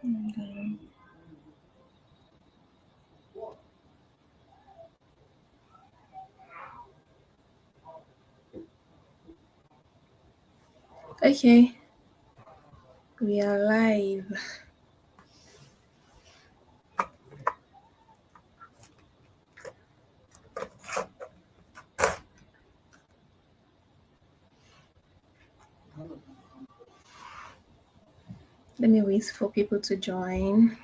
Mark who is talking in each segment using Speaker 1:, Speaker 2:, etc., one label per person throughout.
Speaker 1: Okay, we are live. Let me wait for people to join.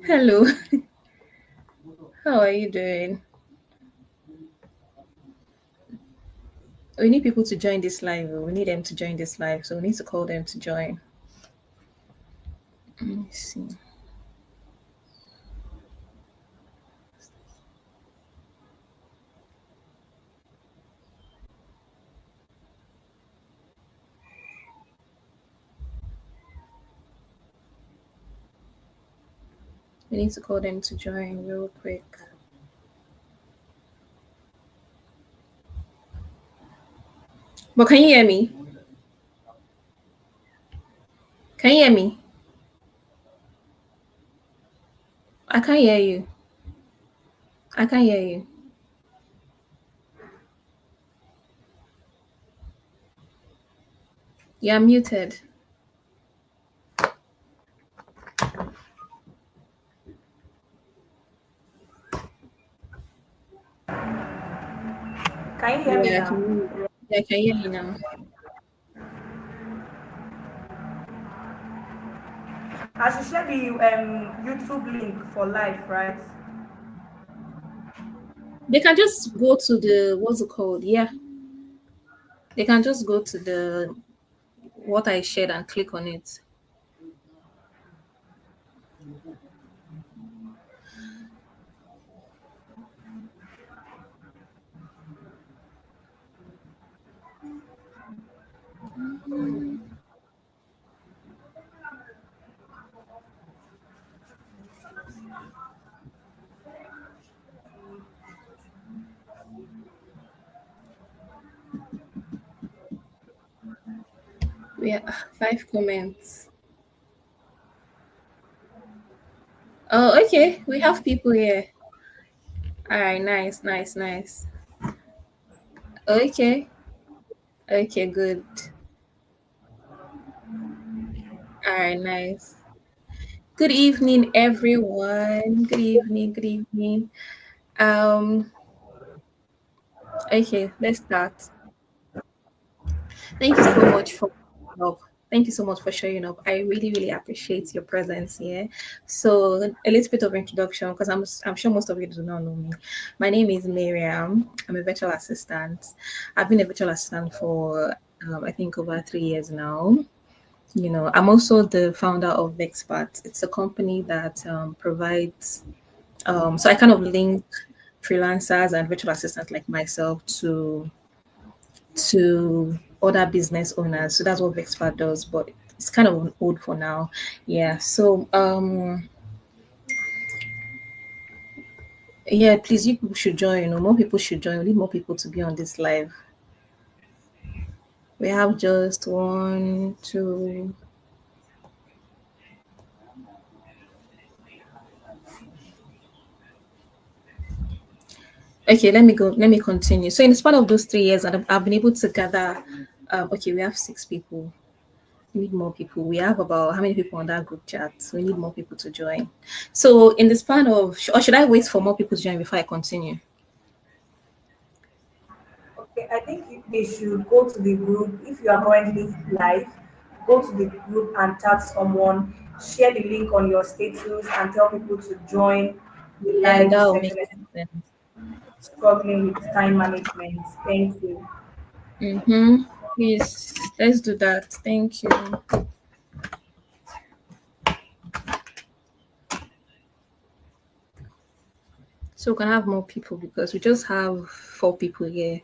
Speaker 1: Hello, how are you doing? We need people to join this live. We need them to join this live, so we need to call them to join. Let me see. We need to call them to join real quick. But can you hear me? Can you hear me? I can't hear you. I can't hear you. You're muted.
Speaker 2: Can you hear me
Speaker 1: Yeah, I
Speaker 2: now?
Speaker 1: can hear you. Yeah, I can hear you now.
Speaker 2: I should share the YouTube link for live, right?
Speaker 1: They can just go to the what's it called? Yeah, they can just go to the what I shared and click on it. We have 5 comments. Oh, okay. We have people here. All right, nice, nice, nice. Okay, okay, good. All right, nice. Good evening, everyone. Good evening, good evening. Um, okay, let's start. Thank you so much for help. Thank you so much for showing up. I really, really appreciate your presence here. So, a little bit of introduction because I'm sure most of you do not know me. My name is Mariam. I'm a virtual assistant. I've been a virtual assistant for I think over 3 years now. I'm also the founder of Vexpert. It's a company that provides. So I kind of link freelancers and virtual assistants like myself to other business owners. So that's what Vexpert does, but it's kind of old for now. Yeah. So yeah, please you people should join. More people should join. We need more people to be on this live. We have just one, two. Okay, let me go. Let me continue. So in the span of those 3 years, I've been able to gather. Okay, we have 6 people. We need more people. We have about how many people on that group chat? We need more people to join. So in the span of, or should I wait for more people to join before I continue?
Speaker 2: Okay, I think they should go to the group. If you are currently live, go to the group and tag someone share the link on your status and tell people to join the
Speaker 1: Yeah,
Speaker 2: live
Speaker 1: that will make
Speaker 2: section.
Speaker 1: sense.
Speaker 2: Struggling with time management. Thank you.
Speaker 1: Mm-hmm. Please, let's do that. Thank you. So we can have more people because we just have 4 people here.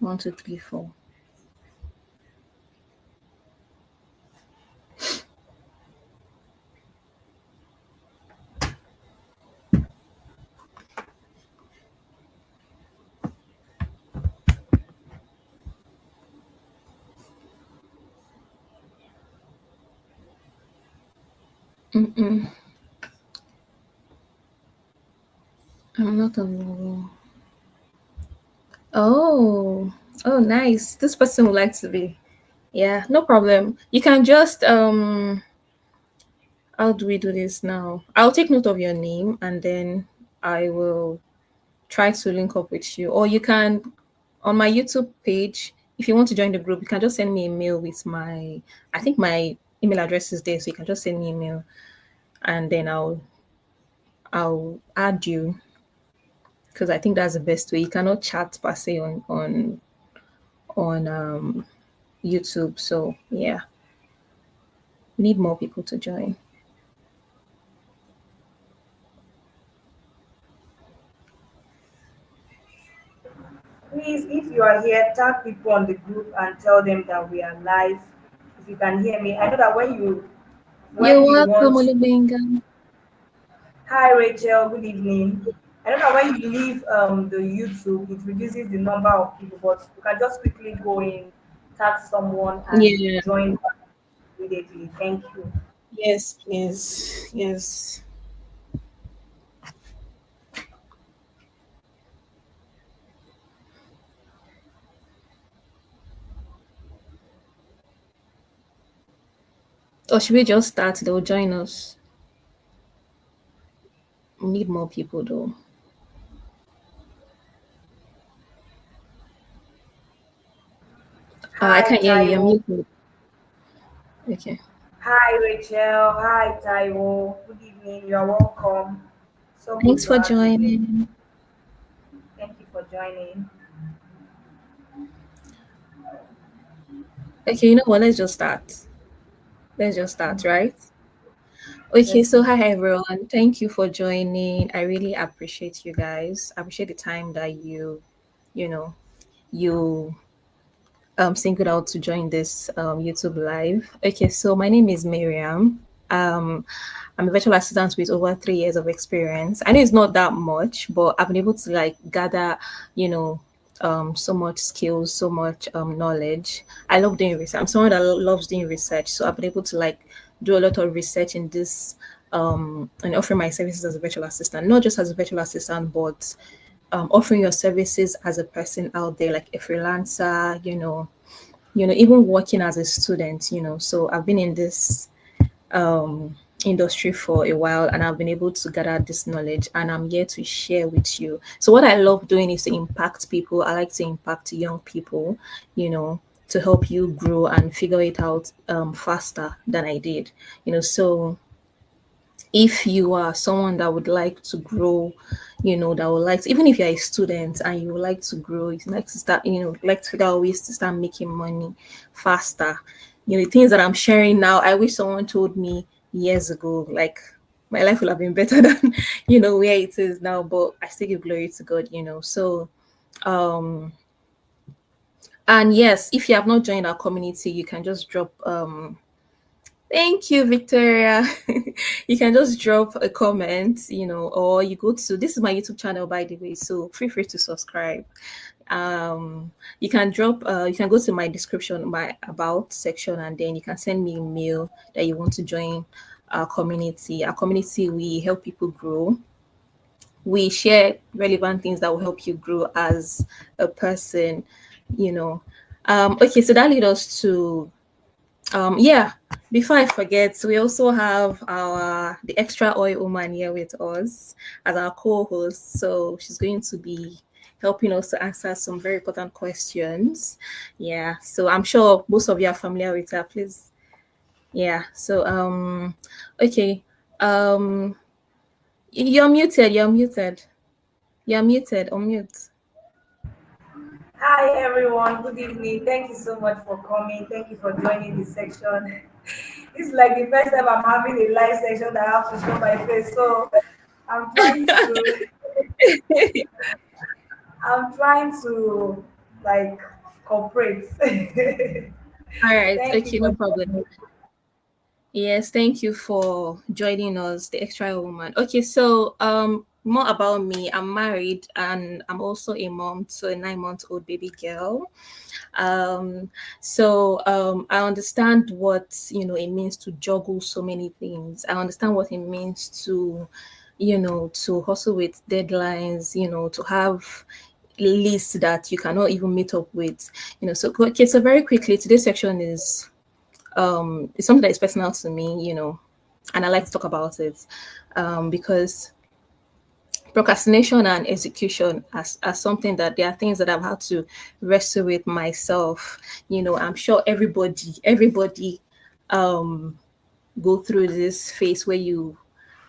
Speaker 1: One, two, three, four. Mm-mm. I'm not available. Oh, oh, nice. This person would like to be. Yeah, no problem. You can just how do we do this now? I'll take note of your name and then I will try to link up with you. Or you can on my YouTube page, if you want to join the group, you can just send me a mail with my I think my email address is there, so you can just send me a mail and then I'll add you because I think that's the best way. You cannot chat per se on YouTube. So yeah, we need more people to join.
Speaker 2: Please, if you are here, tag people on the group and tell them that we are live. If you can hear me, I know that
Speaker 1: You're
Speaker 2: when you
Speaker 1: welcome,
Speaker 2: want.
Speaker 1: Olubenga.
Speaker 2: Hi Rachel, good evening. I know that when you leave the YouTube, it reduces the number of people, but you can just quickly go in, tag someone, and
Speaker 1: Yeah.
Speaker 2: join immediately. Thank you.
Speaker 1: Yes, please. Yes. Or should we just start? They'll join us. We need more people though. I
Speaker 2: Hi
Speaker 1: can't hear you. You're
Speaker 2: Taiwo.
Speaker 1: muted. Okay.
Speaker 2: Hi Rachel. Hi Taiwo. Good evening. You're welcome. So good
Speaker 1: Thanks
Speaker 2: to
Speaker 1: for
Speaker 2: have you here.
Speaker 1: joining.
Speaker 2: Thank you for joining.
Speaker 1: Okay, you know what? Let's just start. Let's just start, right? Okay,
Speaker 2: Let's
Speaker 1: so
Speaker 2: go.
Speaker 1: hi everyone. Thank you for joining. I really appreciate you guys. I appreciate the time that you know, you singled out to join this YouTube live. Okay, so my name is Mariam. Um, I'm a virtual assistant with over 3 years of experience. I know it's not that much, but I've been able to like gather, you know, so much skills, so much knowledge. I love doing research. I'm someone that loves doing research, so I've been able to like do a lot of research in this and offering my services as a virtual assistant, not just as a virtual assistant, but offering your services as a person out there, like a freelancer, even working as a student, So I've been in this industry for a while and I've been able to gather this knowledge and I'm here to share with you. So what I love doing is to impact people. I like to impact young people, to help you grow and figure it out faster than I did. So if you are someone that would like to grow, that would like to, even if you're a student and you would like to grow, you like to start, like to figure out ways to start making money faster. The things that I'm sharing now, I wish someone told me years ago, like my life would have been better than, where it is now, but I still give glory to God. So, um, and yes, if you have not joined our community, you can just drop thank you, Victoria. You can just drop a comment, or you go to this is my YouTube channel, by the way, so feel free to subscribe. You can you can go to my description, my about section, and then you can send me a mail that you want to join our community. Our community, we help people grow. We share relevant things that will help you grow as a person, you know. Okay, so that leads us to yeah, before I forget, we also have the extra oil woman here with us as our co-host. So she's going to be helping us to answer some very important questions. Yeah, so I'm sure most of you are familiar with her. Please, Yeah. So okay. Um you're muted, you're muted. You're muted, unmute.
Speaker 2: Hi everyone, good evening. Thank you so much for coming. Thank you for joining this section. This is like the first time I'm having a live section that I have to show my face. So I'm trying to I'm trying to like cooperate.
Speaker 1: All right,
Speaker 2: Thank you
Speaker 1: okay,
Speaker 2: for
Speaker 1: no problem.
Speaker 2: joining.
Speaker 1: Yes, thank you for joining us, the extra woman. Okay, so more about me. I'm married and I'm also a mom to a 9 month old baby girl. Um, so I understand what it means to juggle so many things. I understand what it means to to hustle with deadlines, to have lists that you cannot even meet up with. So okay, so very quickly, today's section is it's something that is personal to me, and I like to talk about it because procrastination and execution as something that there are things that I've had to wrestle with myself. I'm sure everybody um go through this phase where you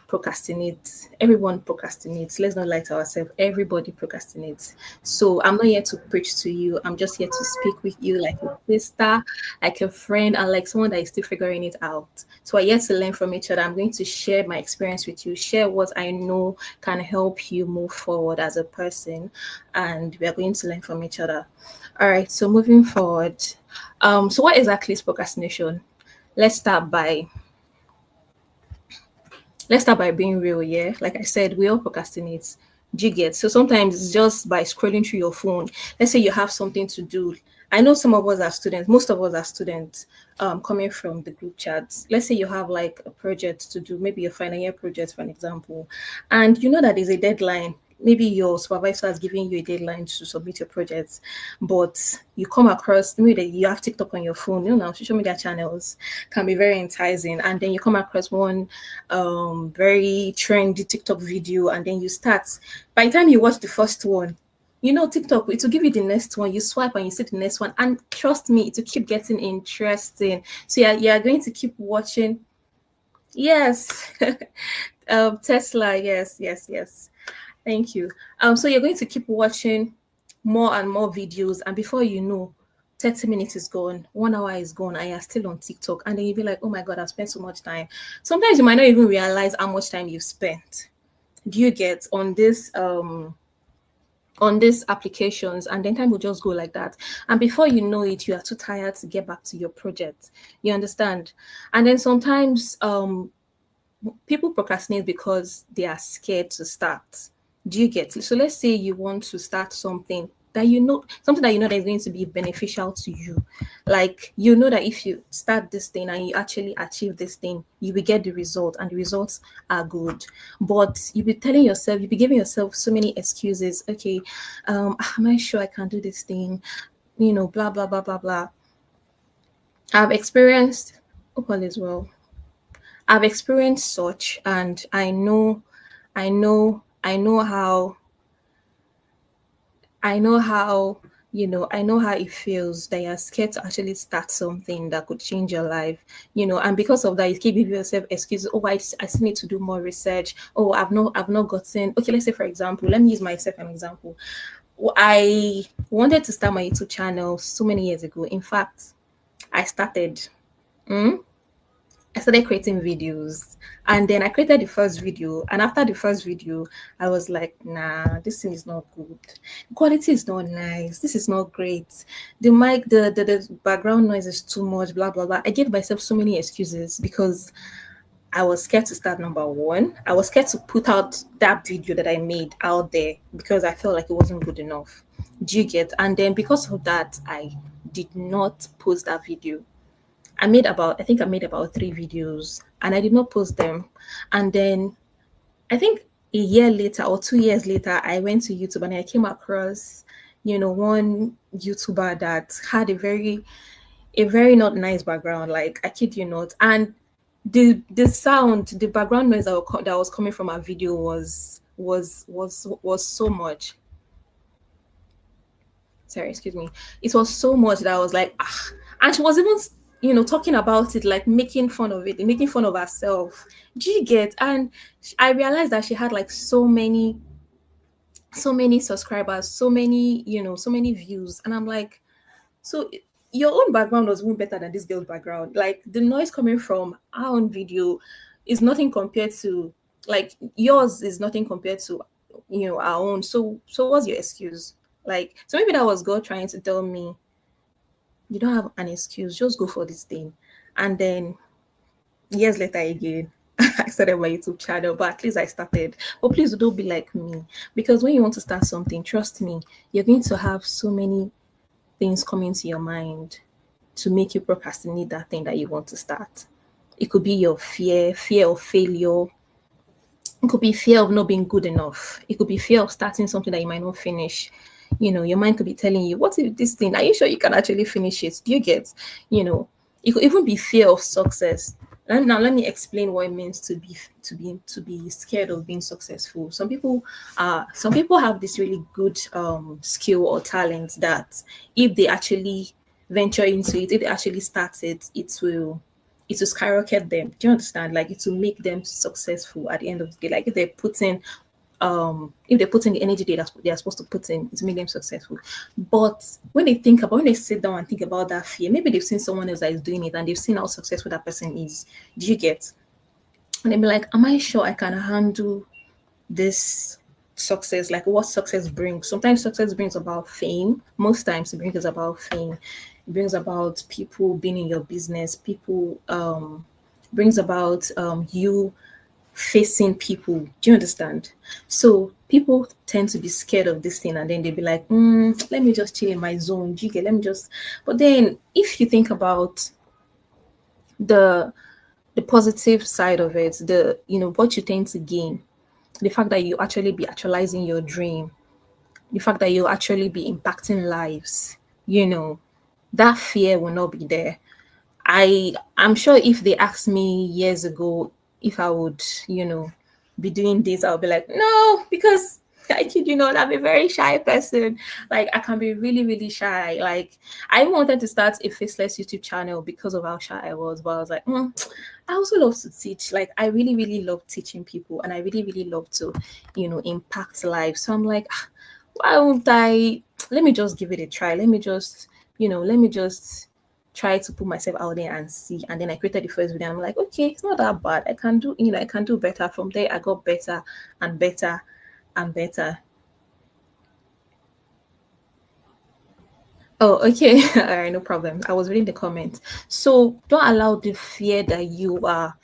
Speaker 1: procrastinate. Everyone procrastinates. Let's not lie to ourselves. Everybody procrastinates. So I'm not here to preach to you. I'm just here to speak with you like a sister, like a friend, and like someone that is still figuring it out. So we're here to learn from each other. I'm going to share my experience with you, share what I know can help you move forward as a person, and we are going to learn from each other. All right. So moving forward, so what exactly is procrastination? Let's start by let's start by being real, yeah. Like I said, we all procrastinate. Do you get? So sometimes it's just by scrolling through your phone. Let's say you have something to do. I know some of us are students, most of us are students, coming from the group chats. Let's say you have like a project to do, maybe a final year project, for an example, and you know that there's a deadline. Maybe your supervisor has given you a deadline to submit your project, but you come across maybe that you have TikTok on your phone. Now social media channels can be very enticing, and then you come across one very trendy TikTok video, and then you start. By the time you watch the first one, TikTok, it will give you the next one. You swipe and you see the next one, and trust me, it will keep getting interesting. So you're going to keep watching. Yes, Tesla. Yes, yes, yes. Thank you. So you're going to keep watching more and more videos, and before you know, 30 minutes is gone, 1 hour is gone, and you're still on TikTok. And then you'll be like, oh my God, I've spent so much time. Sometimes you might not even realize how much time you've spent. Do you get on these applications, and then time will just go like that, and before you know it, you are too tired to get back to your project. You understand? And then sometimes people procrastinate because they are scared to start. Do you get it? So let's say you want to start something that you know that is going to be beneficial to you. Like you know that if you start this thing and you actually achieve this thing, you will get the result and the results are good. But you'll be giving yourself so many excuses. Okay, am I sure I can do this thing? Blah blah blah blah blah. I've experienced all is well. I've experienced such, and I know how it feels that you're scared to actually start something that could change your life, and because of that, you keep giving yourself excuses. Oh, I still need to do more research. Oh, I've not gotten. Okay, let's say for example, let me use myself an example. I wanted to start my YouTube channel so many years ago. In fact, I started. Mm, I started creating videos, and then I created the first video. And after the first video, I was like, nah, this thing is not good. The quality is not nice. This is not great. The mic, the background noise is too much, blah, blah, blah. I gave myself so many excuses because I was scared to start. Number one, I was scared to put out that video that I made out there because I felt like it wasn't good enough. Do you get? And then because of that, I did not post that video. I think I made about 3 videos and I did not post them. And then I think a year later or 2 years later, I went to YouTube and I came across, one YouTuber that had a very not nice background. Like I kid you not. And the background noise that was coming from our video was so much. Sorry, excuse me. It was so much that I was like, ah. And she was even talking about it, like making fun of it, making fun of herself. Do you get? And I realized that she had like so many subscribers, so many views. And I'm like, so your own background was even better than this girl's background. Like the noise coming from our own video is nothing compared to, like, yours is nothing compared to our own. So what's your excuse? Like, so maybe that was God trying to tell me, you don't have an excuse, just go for this thing. And then years later again, I started my YouTube channel, but at least I started. But please don't be like me, because when you want to start something, trust me, you're going to have so many things coming to your mind to make you procrastinate that thing that you want to start. It could be your fear of failure. It could be fear of not being good enough. It could be fear of starting something that you might not finish. Your mind could be telling you, what if this thing, are you sure you can actually finish it? Do you get? You know, it could even be fear of success. And now let me explain what it means to be scared of being successful. Some people have this really good skill or talent that if they actually venture into it, if they actually start it, it will skyrocket them. Do you understand? Like, it will make them successful at the end of the day. Like, if they put in the energy they are supposed to put in, to make them successful. But when they sit down and think about that fear, maybe they've seen someone else that is doing it and they've seen how successful that person is. Do you get? And they'll be like, am I sure I can handle this success? Like, what success brings? Sometimes success brings about fame. Most times it brings about fame. It brings about people being in your business. People brings about you facing people. Do you understand? So people tend to be scared of this thing, and then they'll be like, let me just chill in my zone. Do you get? Let me just. But then, if you think about the the positive side of it, what you tend to gain, the fact that you actually be actualizing your dream, the fact that you'll actually be impacting lives, that fear will not be there. I'm sure if they asked me years ago if I would, be doing this, I'll be like, no, because I kid you not, I'm a very shy person. Like, I can be really, really shy. Like, I wanted to start a faceless YouTube channel because of how shy I was, but I was like, I also love to teach. Like, I really, really love teaching people, and I really, really love to, impact lives. So I'm like, why won't I? Let me just give it a try. Let me just try to put myself out there and see. And then I created the first video. And I'm like, okay, it's not that bad. I can do better. From there, I got better and better and better. Oh, okay. All right, no problem. I was reading the comment. So don't allow the fear that you are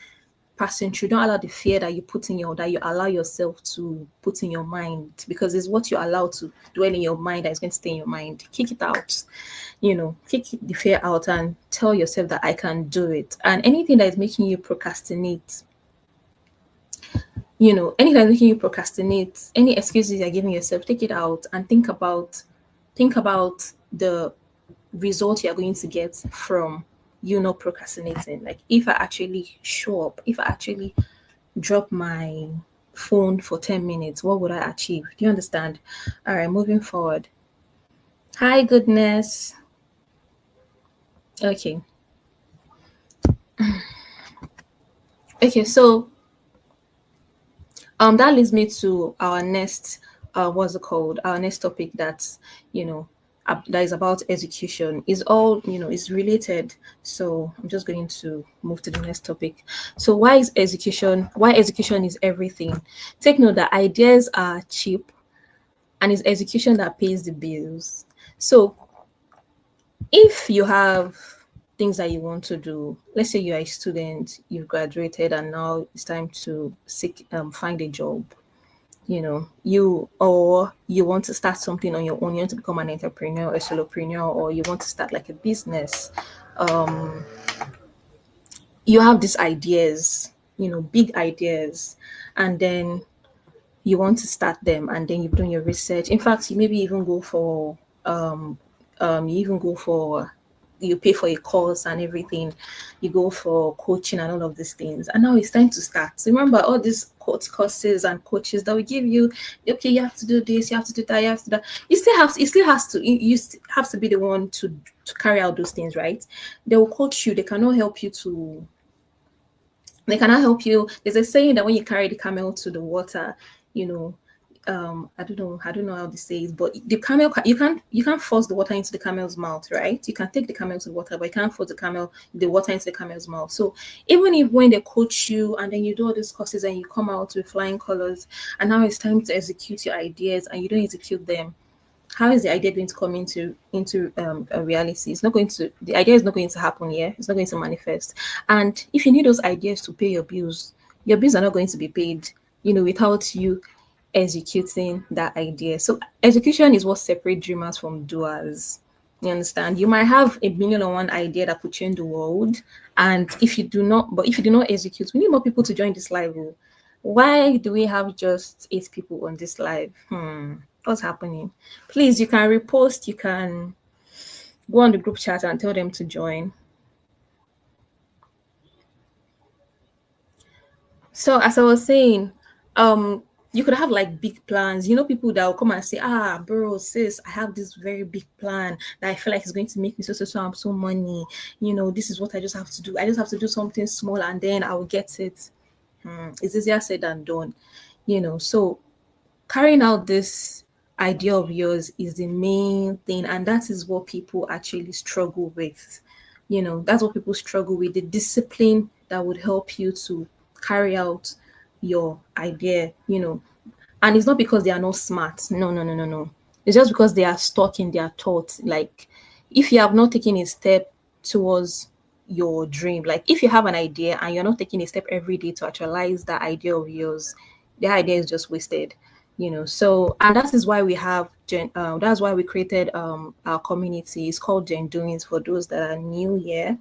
Speaker 1: passing through. Don't allow the fear that you allow yourself to put in your mind, because it's what you allow to dwell in your mind that is going to stay in your mind. Kick it out. Kick the fear out and tell yourself that I can do it. And anything that is making you procrastinate, any excuses you're giving yourself, take it out and think about the result you're going to get from you not procrastinating. Like, if I actually show up, if I actually drop my phone for 10 minutes, what would I achieve? Do you understand? All right, moving forward. Hi, goodness. Okay. Okay, so that leads me to our next what's it called? Our next topic that's, that is about execution. Is all, is related. So I'm just going to move to the next topic. So why execution is everything. Take note that ideas are cheap, and it's execution that pays the bills. So if you have things that you want to do, let's say you're a student, you've graduated, and now it's time to find a job. You want to start something on your own. You want to become an entrepreneur, a solopreneur, or you want to start like a business. um you have these ideas, big ideas, and then you want to start them, and then you've done your research. In fact, you maybe even go for you even go for you pay for a course and everything. You go for coaching and all of these things, and now it's time to start. So remember, all these courses and coaches that will give you, okay, you have to do this, you have to do that, you have to do that. You still have to, you still has to, you still have to be the one to carry out those things, right? They will coach you. They cannot help you to. They cannot help you. There's a saying that when you carry the camel to the water, you know, I don't know how to say it, but the camel, you can't force the water into the camel's mouth, right? You can take the camel to the water, but you can't force the water into the camel's mouth. So even if when they coach you and then you do all these courses and you come out with flying colors, and now it's time to execute your ideas and you don't execute them, how is the idea going to come into a reality? It's not going to. The idea is not going to happen here. It's not going to manifest. And if you need those ideas to pay your bills are not going to be paid, without you executing that idea. So execution is what separates dreamers from doers. You understand? You might have a million and one idea that could change the world, and if you do not execute, we need more people to join this live. Oh. Why do we have just 8 people on this live? What's happening? Please, you can repost, you can go on the group chat and tell them to join. So as I was saying, you could have like big plans. People that will come and say, bro, sis, I have this very big plan that I feel like is going to make me so money. This is what I just have to do. I just have to do something small and then I will get it. It's easier said than done. So carrying out this idea of yours is the main thing, and that is what people actually struggle with. That's what people struggle with, the discipline that would help you to carry out your idea. And it's not because they are not smart. No, no, no, no, no. It's just because they are stuck in their thoughts. Like, if you have not taken a step towards your dream, like if you have an idea and you're not taking a step every day to actualize that idea of yours, the idea is just wasted. So, and that is why we have that's why we created our community. It's called Gen Doings, for those that are new here.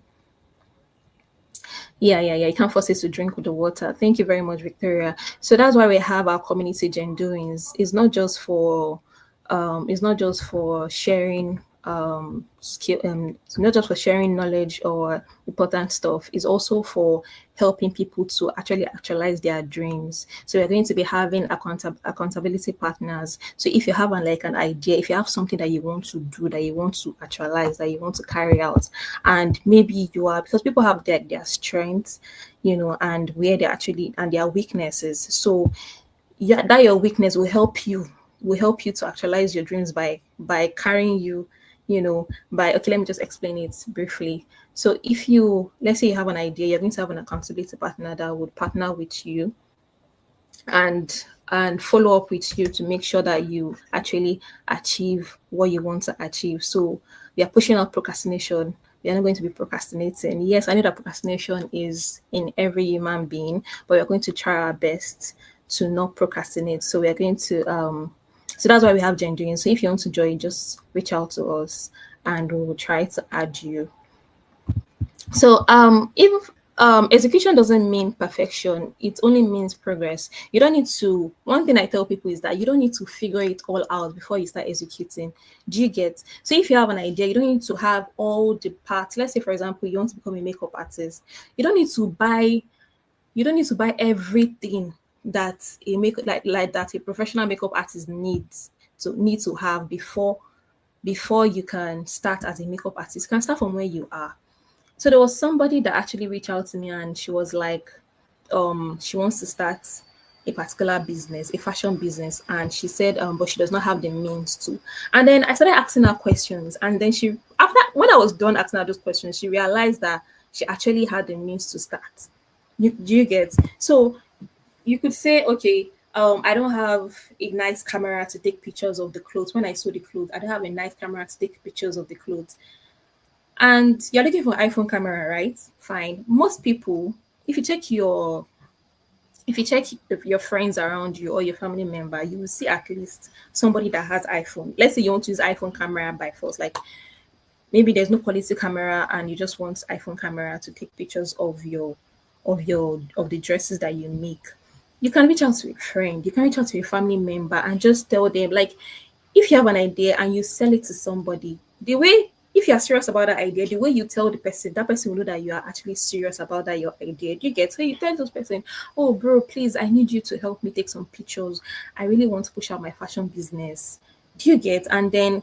Speaker 1: Yeah. You can't force it to drink with the water. Thank you very much, Victoria. So that's why we have our community Gen Doings. It's not just for sharing skill, it's not just for sharing knowledge or important stuff. It's also for helping people to actually actualize their dreams. So we're going to be having accountability partners. So if you have an idea, if you have something that you want to do, that you want to actualize, that you want to carry out, and maybe you are, because people have their strengths, and where they actually, and their weaknesses. So yeah, that your weakness will help you to actualize your dreams by carrying you, by, okay, let me just explain it briefly. So if let's say you have an idea, you're going to have an accountability partner that would partner with you and follow up with you to make sure that you actually achieve what you want to achieve. So we are pushing out procrastination. We are not going to be procrastinating. Yes, I know that procrastination is in every human being, but we're going to try our best to not procrastinate. So we are going to so that's why we have Gen Doing. So if you want to join, just reach out to us and we will try to add you. So if execution doesn't mean perfection, it only means progress. You don't need to, one thing I tell people is that you don't need to figure it all out before you start executing. Do you get? So if you have an idea, you don't need to have all the parts. Let's say, for example, you want to become a makeup artist. You don't need to buy everything that like that a professional makeup artist needs to have before you can start as a makeup artist. You can start from where you are. So there was somebody that actually reached out to me and she was like, she wants to start a particular business, a fashion business, and she said, but she does not have the means to. And then I started asking her questions, and then when I was done asking her those questions, she realized that she actually had the means to start. Do you get? So you could say, okay, I don't have a nice camera to take pictures of the clothes. When I saw the clothes, I don't have a nice camera to take pictures of the clothes. And you're looking for iPhone camera, right? Fine. Most people, if you check your friends around you or your family member, you will see at least somebody that has iPhone. Let's say you want to use iPhone camera by force, like maybe there's no quality camera and you just want iPhone camera to take pictures of the dresses that you make. You can reach out to a friend, you can reach out to a family member and just tell them, like, if you have an idea and you sell it to somebody, the way if you are serious about that idea, the way you tell the person, that person will know that you are actually serious about that your idea. Do you get? So you tell this person, oh bro, please, I need you to help me take some pictures. I really want to push out my fashion business. Do you get? And then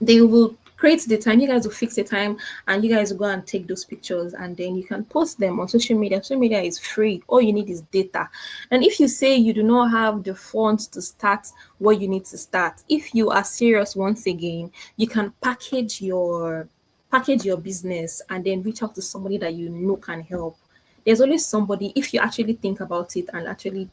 Speaker 1: they will create the time. You guys will fix the time, and you guys will go and take those pictures, and then you can post them on social media. Social media is free. All you need is data. And if you say you do not have the funds to start what you need to start, if you are serious, once again, you can package your business and then reach out to somebody that you know can help. There's always somebody, if you actually think about it and actually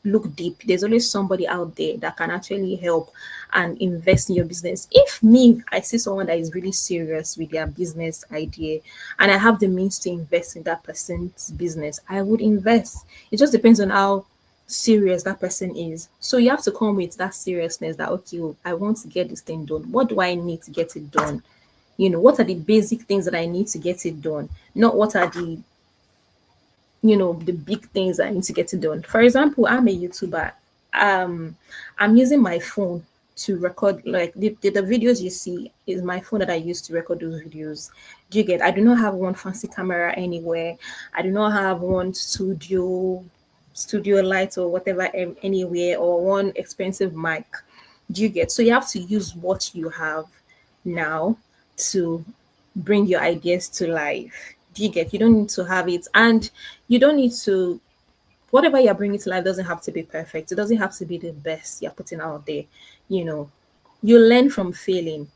Speaker 1: look deep, there's always somebody out there that can actually help and invest in your business. If me, I see someone that is really serious with their business idea and I have the means to invest in that person's business, I would invest. It just depends on how serious that person is. So you have to come with that seriousness that, okay, oh, I want to get this thing done. What do I need to get it done? What are the basic things that I need to get it done? Not what are the big things I need to get it done. For example, I'm a YouTuber. I'm using my phone to record, like the videos you see is my phone that I use to record those videos. Do you get? I do not have one fancy camera anywhere. I do not have one studio light or whatever anywhere, or one expensive mic. Do you get? So you have to use what you have now to bring your ideas to life. Do you get? You don't need to have it, and you don't need to. Whatever you're bringing to life doesn't have to be perfect. It doesn't have to be the best you're putting out there. You know, you learn from failing,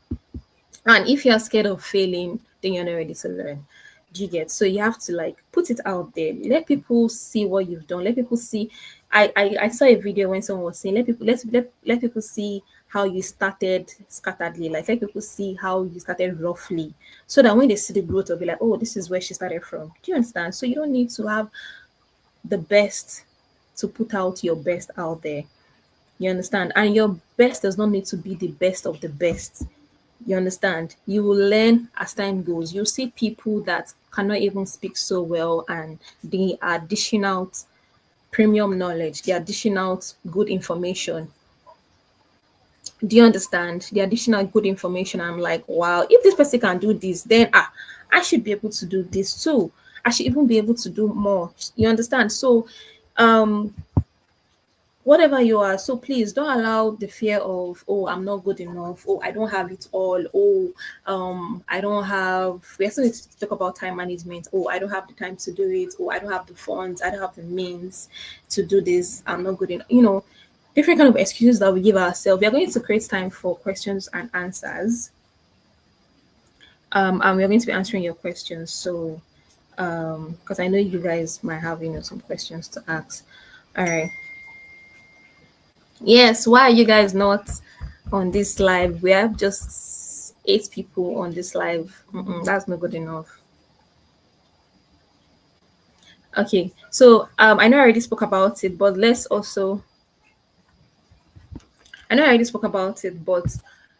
Speaker 1: and if you're scared of failing, then you're not ready to learn. Do you get? So you have to like put it out there. Let people see what you've done. Let people see. I saw a video when someone was saying, let people see how you started scatteredly. Like let people see how you started roughly. So that when they see the growth, they'll be like, oh, this is where she started from. Do you understand? So you don't need to have the best to put out your best out there. You understand? And your best does not need to be the best of the best. You understand? You will learn as time goes. You'll see people that cannot even speak so well, and they are dishing out premium knowledge, they are dishing out good information. Do you understand? The additional good information. I'm like, wow, if this person can do this, then I should be able to do this too. I should even be able to do more. You understand? So um whatever you are, so please don't allow the fear of, oh, I'm not good enough, oh, I don't have it all, oh, I don't have, we also need to talk about time management, oh, I don't have the time to do it, oh, I don't have the funds, I don't have the means to do this, I'm not good enough, different kind of excuses that we give ourselves. We are going to create time for questions and answers, and we're going to be answering your questions. So because I know you guys might have some questions to ask. All right. Yes, why are you guys not on this live? We have just 8 people on this live. That's not good enough. Okay, so I know I already spoke about it, but I know I already spoke about it, but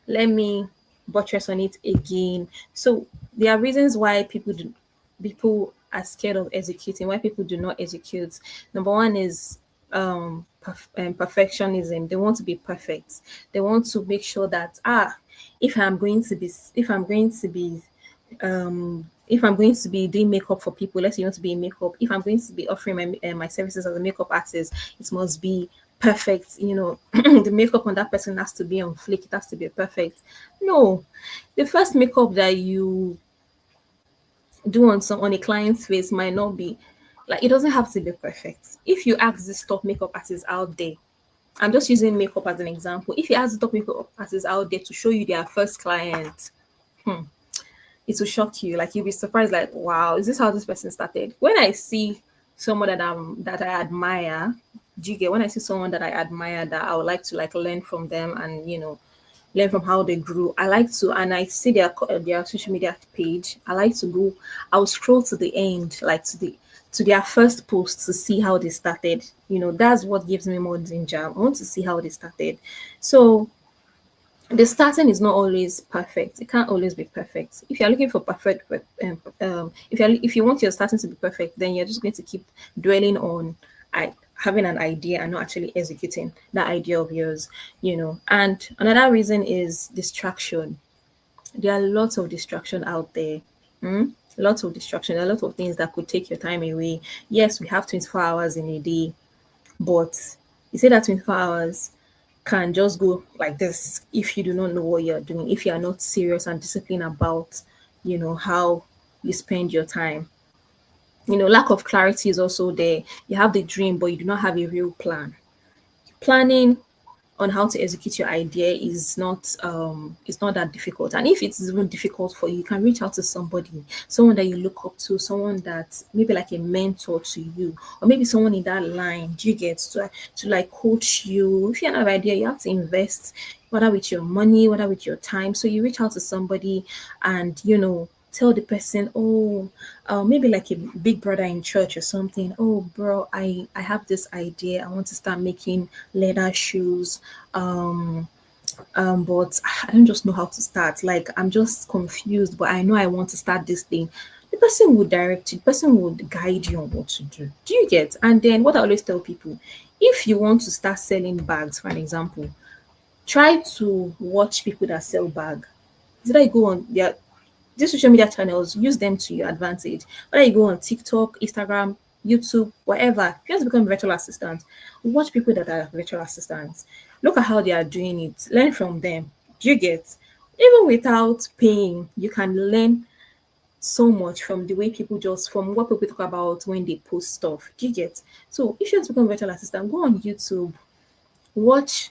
Speaker 1: let me buttress on it again. So there are reasons why people are scared of executing, why people do not execute. Number one is perfectionism. They want to be perfect. They want to make sure that if I'm going to be doing makeup for people, let's say you want to be in makeup, if I'm going to be offering my services as a makeup artist, it must be perfect. The makeup on that person has to be on flick, it has to be perfect. No, the first makeup that you do on a client's face might not be like, it doesn't have to be perfect. If you ask this top makeup artist out there, I'm just using makeup as an example. If you ask the top makeup artist out there to show you their first client, it will shock you. Like you'll be surprised, like, wow, is this how this person started? When I see someone that I admire, do you get, when I see someone that I admire that I would like to like learn from them and learn from how they grew, I like to, and I see their social media page, I like to go, I'll scroll to the end, like to their first post to see how they started. That's what gives me more ginger. I want to see how they started. So the starting is not always perfect. It can't always be perfect. If you're looking for perfect, if you want your starting to be perfect, then you're just going to keep dwelling on having an idea and not actually executing that idea of yours. And another reason is distraction. There are lots of distraction out there. Hmm? Lots of distraction. There are a lot of things that could take your time away. Yes, we have 24 hours in a day, but you say that 24 hours can just go like this if you do not know what you're doing, if you are not serious and disciplined about, how you spend your time. Lack of clarity is also there. You have the dream, but you do not have a real plan. Planning on how to execute your idea is not that difficult. And if it's even difficult for you, you can reach out to somebody, someone that you look up to, someone that maybe like a mentor to you, or maybe someone in that line. Do you get to like coach you? If you have an idea, you have to invest, whether with your money, whether with your time. So you reach out to somebody and tell the person, oh, maybe like a big brother in church or something. Oh, bro, I have this idea. I want to start making leather shoes. But I don't just know how to start. Like I'm just confused, but I know I want to start this thing. The person would direct you, the person would guide you on what to do. Do you get? And then what I always tell people, if you want to start selling bags, for an example, try to watch people that sell bag. Did I go on their these social media channels, use them to your advantage. Whether you go on TikTok, Instagram, YouTube, whatever, if you want to become a virtual assistant, watch people that are virtual assistants. Look at how they are doing it. Learn from them. Do you get? Even without paying, you can learn so much from the way people just from what people talk about when they post stuff. Do you get? So if you want to become a virtual assistant, go on YouTube, watch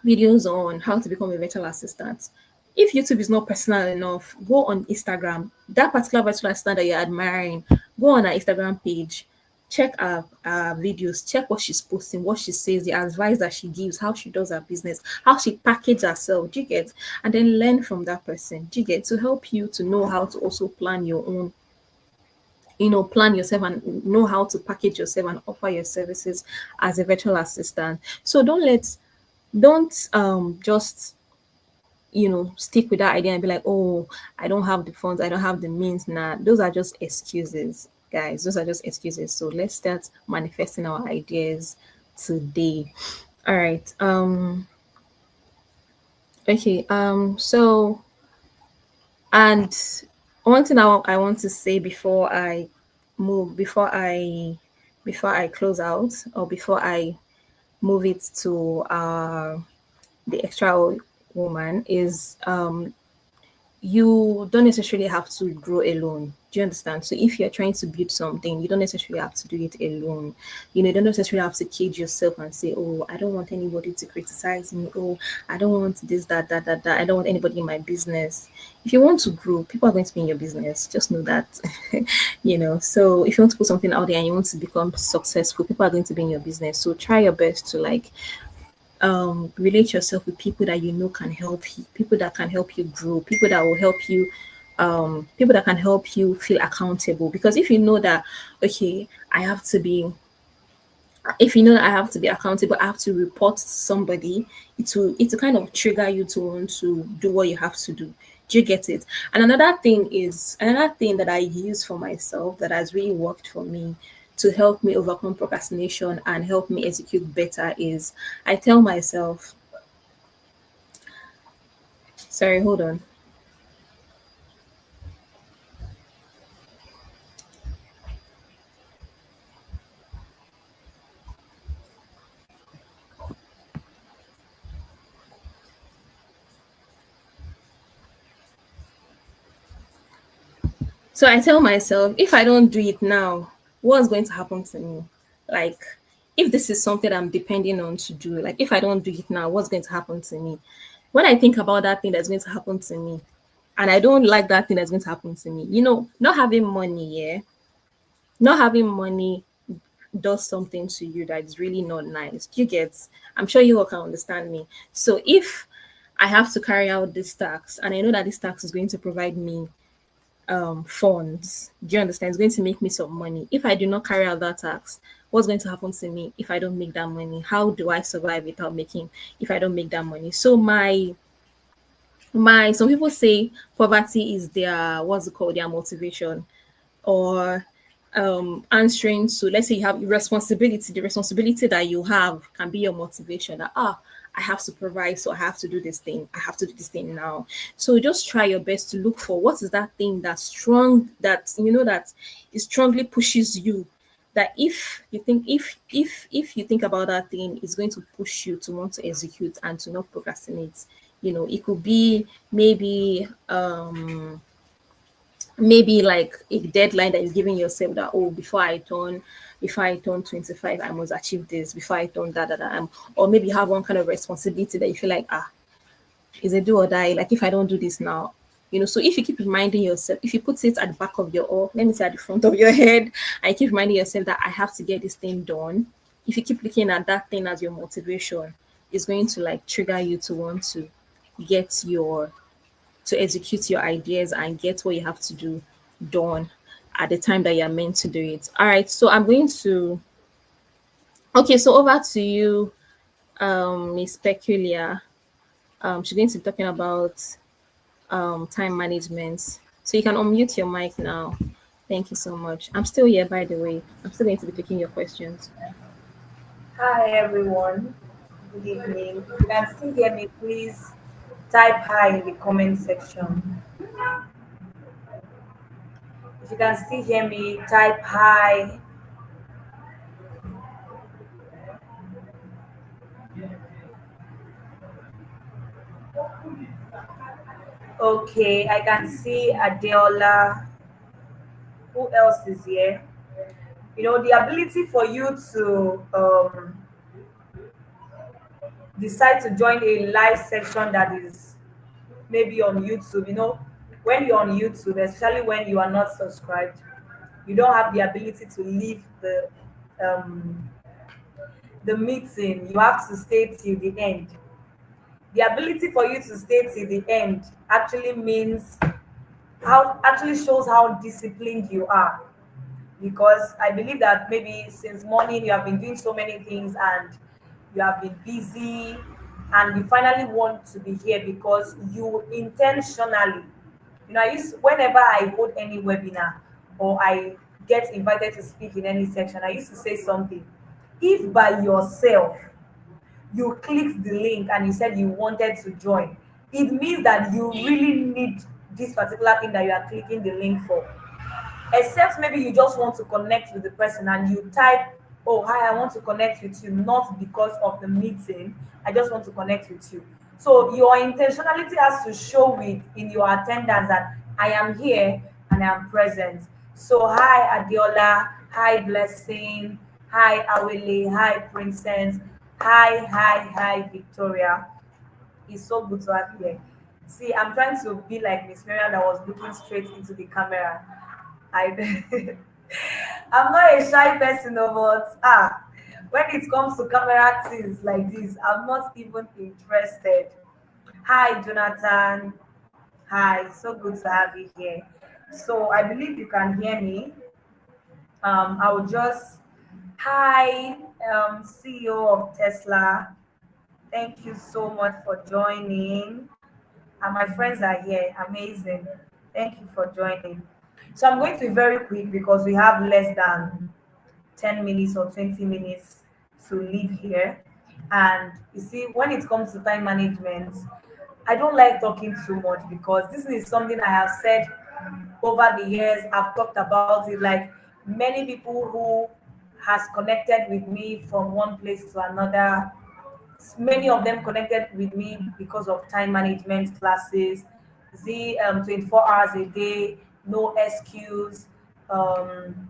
Speaker 1: videos on how to become a virtual assistant. If YouTube is not personal enough, go on Instagram. That particular virtual assistant that you're admiring, go on her Instagram page, check her videos, check what she's posting, what she says, the advice that she gives, how she does her business, how she packages herself. Do you get? And then learn from that person. Do you get? To help you to know how to also plan your own, plan yourself and know how to package yourself and offer your services as a virtual assistant. So don't just stick with that idea and be like, oh, I don't have the funds, I don't have the means. Nah, those are just excuses, guys. Those are just excuses. So let's start manifesting our ideas today. All right. Okay. And one thing I want to say move before I before I close out, or before I move it to the extra woman, is you don't necessarily have to grow alone. Do you understand? So if you're trying to build something, you don't necessarily have to do it alone. You don't necessarily have to cage yourself and say, oh, I don't want anybody to criticize me. Oh, I don't want this, that. I don't want anybody in my business. If you want to grow, people are going to be in your business. Just know that. So if you want to put something out there and you want to become successful, people are going to be in your business. So try your best to like relate yourself with people that can help you, people that can help you grow, people that will help you, people that can help you feel accountable. Because if you know that, okay, I have to be if you know that I have to be accountable, I have to report to somebody, it will kind of trigger you to want to do what you have to do. Do you get it? And another thing that I use for myself that has really worked for me to help me overcome procrastination and help me execute better is I tell myself, sorry, hold on. So I tell myself, if I don't do it now, what's going to happen to me? Like, if this is something I'm depending on to do, like, if I don't do it now, what's going to happen to me? When I think about that thing that's going to happen to me, and I don't like that thing that's going to happen to me, not having money, yeah, not having money does something to you that is really not nice. Do you get? I'm sure you all can understand me. So if I have to carry out this tax, and I know that this tax is going to provide me funds. Do you understand? It's going to make me some money. If I do not carry out that tax, what's going to happen to me if I don't make that money? How do I survive without making if I don't make that money? So my some people say poverty is their what's it called, their motivation, or answering to, let's say you have responsibility, the responsibility that you have can be your motivation that I have to provide, so I have to do this thing. I have to do this thing now. So just try your best to look for what is that thing that's strong, that that it strongly pushes you. That if you think about that thing, it's going to push you to want to execute and to not procrastinate. It could be maybe like a deadline that is giving yourself, that before I turn 25, I must achieve this. Before I turn that, or maybe you have one kind of responsibility that you feel like, is a do or die. Like, if I don't do this now, so if you keep reminding yourself, if you put it at the back of your, or let me say at the front of your head, and you keep reminding yourself that I have to get this thing done, if you keep looking at that thing as your motivation, it's going to like trigger you to want to get your to execute your ideas and get what you have to do done at the time that you're meant to do it. All right, so I'm going to okay, so over to you, Miss Peculiar. She's going to be talking about time management. So you can unmute your mic now. Thank you so much. I'm still here, by the way. I'm still going to be taking your questions.
Speaker 2: Hi everyone. Good evening. If you can still hear me, please type hi in the comment section. If you can still hear me, type hi. Okay, I can see Adeola. Who else is here? The ability for you to decide to join a live section that is maybe on YouTube. When you're on YouTube, especially when you are not subscribed, you don't have the ability to leave um, the meeting. You have to stay till the end. The ability for you to stay till the end actually shows how disciplined you are, because I believe that maybe since morning you have been doing so many things and you have been busy, and you finally want to be here because you intentionally, whenever I hold any webinar or I get invited to speak in any section, I used to say something. If by yourself you clicked the link and you said you wanted to join, it means that you really need this particular thing that you are clicking the link for. Except maybe you just want to connect with the person and you type, oh hi, I want to connect with you, not because of the meeting, I just want to connect with you. So your intentionality has to show with in your attendance that I am here and I am present. So hi Adiola, hi Blessing, hi Awele, hi Princess, hi Victoria. It's so good to have you here. See, I'm trying to be like Miss Mariam that was looking straight into the camera. I I'm not a shy person, no, but when it comes to camera things like this, I'm not even interested. Hi, Jonathan. Hi, so good to have you here. So I believe you can hear me. I will just hi, CEO of Tesla. Thank you so much for joining. And my friends are here. Amazing. Thank you for joining. So I'm going to be very quick because we have less than 10 minutes or 20 minutes to leave here. And you see, when it comes to time management, I don't like talking too much because this is something I have said over the years. I've talked about it, like many people who has connected with me from one place to another. Many of them connected with me because of time management classes, the 24 hours a day, no excuse. Um,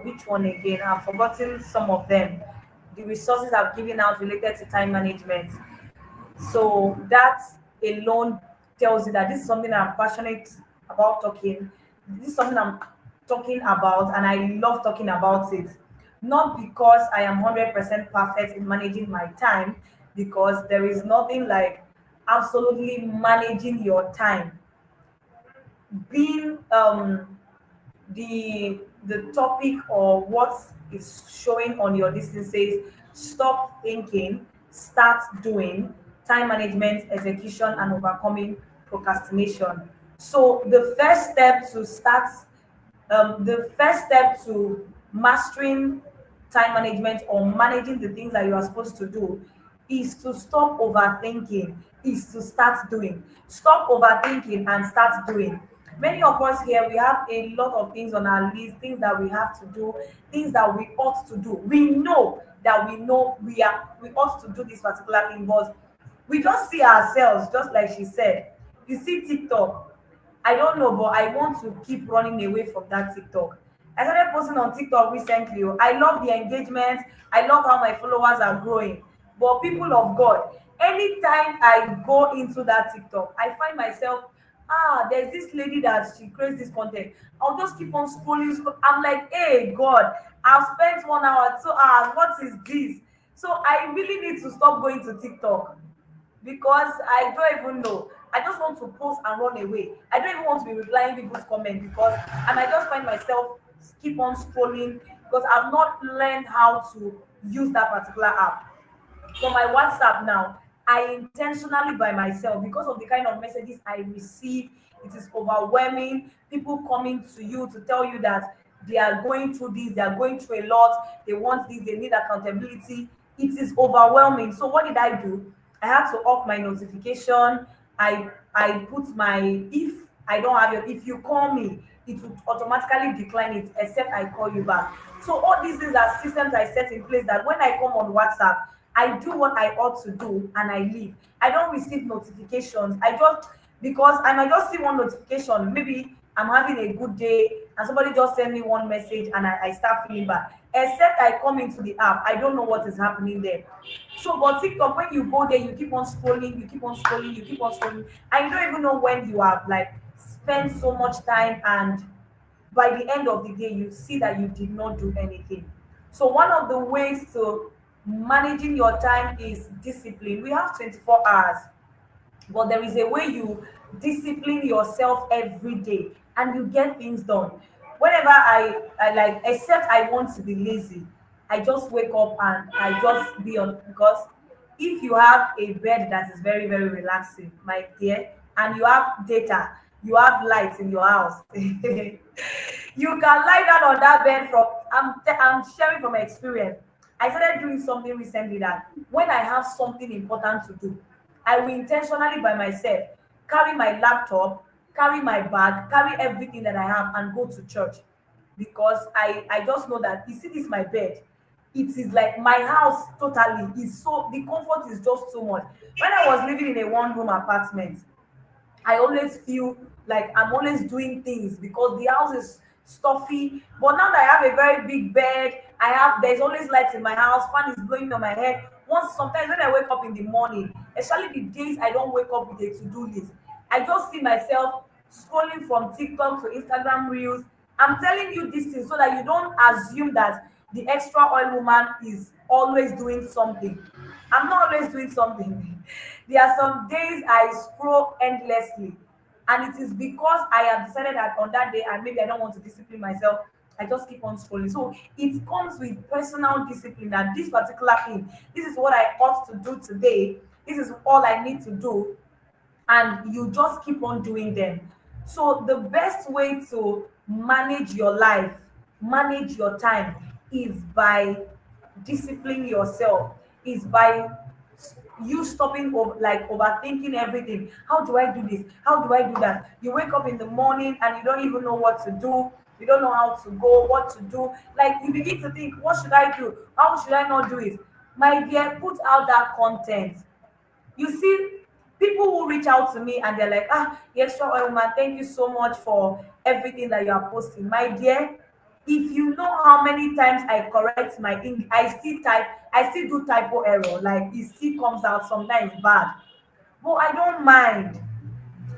Speaker 2: which one again? I've forgotten some of them. The resources I've given out related to time management. So that alone tells you that this is something I'm passionate about talking. This is something I'm talking about, and I love talking about it. Not because I am 100% perfect in managing my time, because there is nothing like absolutely managing your time. Being the topic or what is showing on your distance says stop thinking, start doing. Time management, execution, and overcoming procrastination. So the first step to mastering time management or managing the things that you are supposed to do is to stop overthinking, is to start doing. Stop overthinking and start doing. Many of us here, we have a lot of things on our list, things that we have to do, things that we ought to do. We know that we ought to do this particular thing, but we just see ourselves, just like she said. You see TikTok. I don't know, but I want to keep running away from that TikTok. I started posting on TikTok recently. Oh. I love the engagement. I love how my followers are growing. But people of God, anytime I go into that TikTok, I find myself, there's this lady that she creates this content. I'll just keep on scrolling. I'm like, hey, God, I've spent 1 hour, 2 hours. What is this? So I really need to stop going to TikTok because I don't even know. I just want to post and run away. I don't even want to be replying people's comments because, and I just find myself keep on scrolling because I've not learned how to use that particular app. For my WhatsApp now, I intentionally by myself because of the kind of messages I receive. It is overwhelming. People coming to you to tell you that they are going through this, they are going through a lot, they want this, they need accountability. It is overwhelming. So what did I do? I had to off my notification. I put my, if I don't have your, if you call me, it will automatically decline it except I call you back. So all these things are systems I set in place that when I come on WhatsApp, I do what I ought to do and I leave. I don't receive notifications. I just, because I might just see one notification. Maybe I'm having a good day and somebody just send me one message and I start feeling bad. Except I come into the app, I don't know what is happening there. So, but TikTok, when you go there, you keep on scrolling, you keep on scrolling, you keep on scrolling, and you don't even know when you have like spent so much time, and by the end of the day, you see that you did not do anything. So, one of the ways to managing your time is discipline. We have 24 hours, but there is a way you discipline yourself every day and you get things done. Whenever I like, except I want to be lazy, I just wake up and I just be on, because if you have a bed that is very, very relaxing, my dear, and you have data, you have lights in your house, you can lie down on that bed. From I'm sharing from experience. I started doing something recently that when I have something important to do, I will intentionally by myself carry my laptop, carry my bag, carry everything that I have and go to church, because I just know that, you see, this my bed. It is like my house totally is, so the comfort is just too much. When I was living in a one room apartment, I always feel like I'm always doing things because the house is stuffy. But now that I have a very big bed, there's always lights in my house, fan is blowing on my head. Once sometimes when I wake up in the morning, especially the days I don't wake up with a to-do list, I just see myself scrolling from TikTok to Instagram reels. I'm telling you this thing so that you don't assume that the extra oil woman is always doing something. I'm not always doing something. There are some days I scroll endlessly, and it is because I have decided that on that day, and maybe I don't want to discipline myself, I just keep on scrolling. So it comes with personal discipline that this particular thing, this is what I ought to do today, this is all I need to do, and you just keep on doing them. So the best way to manage your life, manage your time, is by disciplining yourself, is by you stopping like overthinking everything. How do I do this? How do I do that? You wake up in the morning and you don't even know what to do. You don't know how to go, what to do. Like you begin to think, what should I do? How should I not do it? My dear, put out that content. You see, people who reach out to me and they're like, yes, sure, oil man, thank you so much for everything that you are posting. My dear, if you know how many times I correct my English, I still do typo error. Like it still comes out sometimes bad. But I don't mind.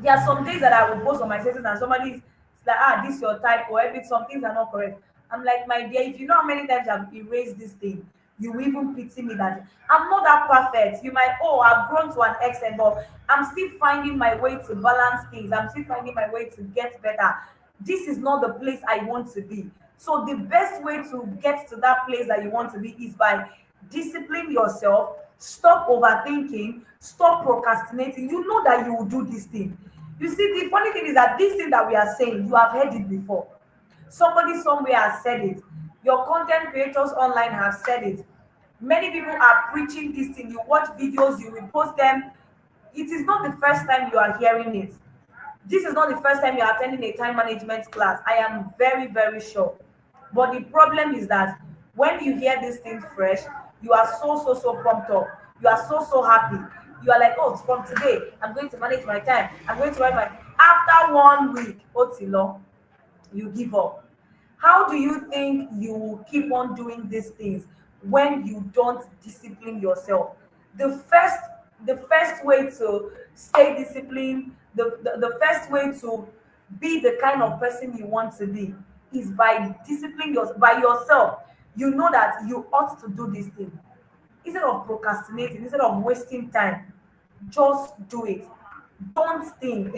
Speaker 2: There are some days that I will post on my status and somebody's like, this your type, or every some things are not correct. I'm like, my dear, if you know how many times I've erased this thing, you will even pity me that I'm not that perfect. You might, I've grown to an extent, but I'm still finding my way to balance things. I'm still finding my way to get better. This is not the place I want to be. So the best way to get to that place that you want to be is by discipline yourself, stop overthinking, stop procrastinating. You know that you will do this thing. You see, the funny thing is that this thing that we are saying, you have heard it before. Somebody somewhere has said it. Your content creators online have said it. Many people are preaching this thing. You watch videos, you repost them. It is not the first time you are hearing it. This is not the first time you are attending a time management class. I am very, very sure. But the problem is that when you hear this thing fresh, you are so pumped up. You are so happy. You are like, oh, from today, I'm going to manage my time. I'm going to write my. After 1 week, Otilo, you give up. How do you think you will keep on doing these things when you don't discipline yourself? The first the first way to stay disciplined, the first way to be the kind of person you want to be is by disciplining by yourself. You know that you ought to do this thing. Instead of procrastinating, instead of wasting time, just do it. Don't think.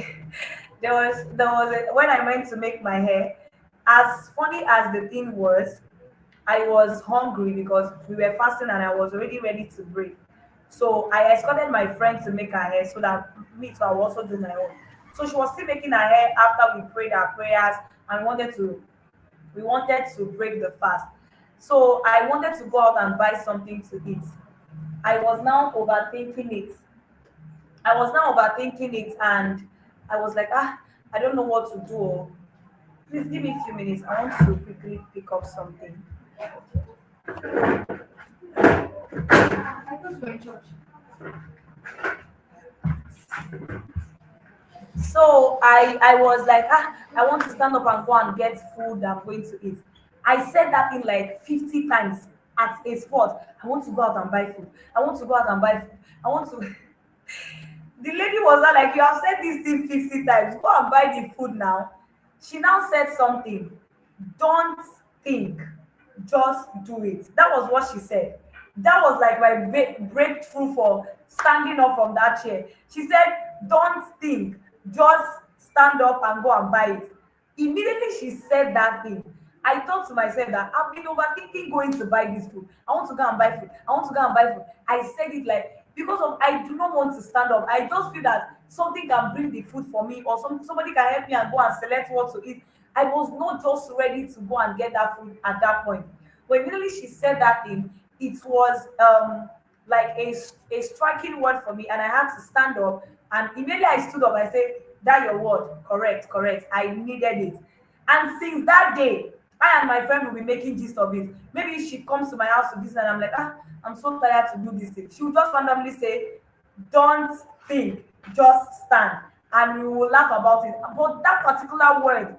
Speaker 2: When I went to make my hair, as funny as the thing was, I was hungry because we were fasting and I was already ready to break. So I escorted my friend to make her hair so that me too I will also do my own. So she was still making her hair after we prayed our prayers and we wanted to break the fast. So I wanted to go out and buy something to eat. I was now overthinking it. And I was like, I don't know what to do. Please give me a few minutes. I want to quickly pick up something. So I was like, I want to stand up and go and get food I'm going to eat. I said that thing like 50 times at a spot. I want to go out and buy food. I want to go out and buy food. I want to. The lady was not like, you have said this thing 50 times. Go and buy the food now. She now said something. Don't think, just do it. That was what she said. That was like my breakthrough for standing up from that chair. She said, don't think, just stand up and go and buy it. Immediately she said that thing, I thought to myself that I've been overthinking going to buy this food. I want to go and buy food. I want to go and buy food. I said it like because of I do not want to stand up. I just feel that something can bring the food for me, or somebody can help me and go and select what to eat. I was not just ready to go and get that food at that point. But immediately she said that thing, it was like a striking word for me, and I had to stand up. And immediately I stood up. I said, "That your word, correct, correct. I needed it." And since that day, I and my friend will be making gist of it. Maybe she comes to my house to visit, and I'm like, I'm so tired to do this thing. She will just randomly say, "Don't think, just stand," and we will laugh about it. But that particular word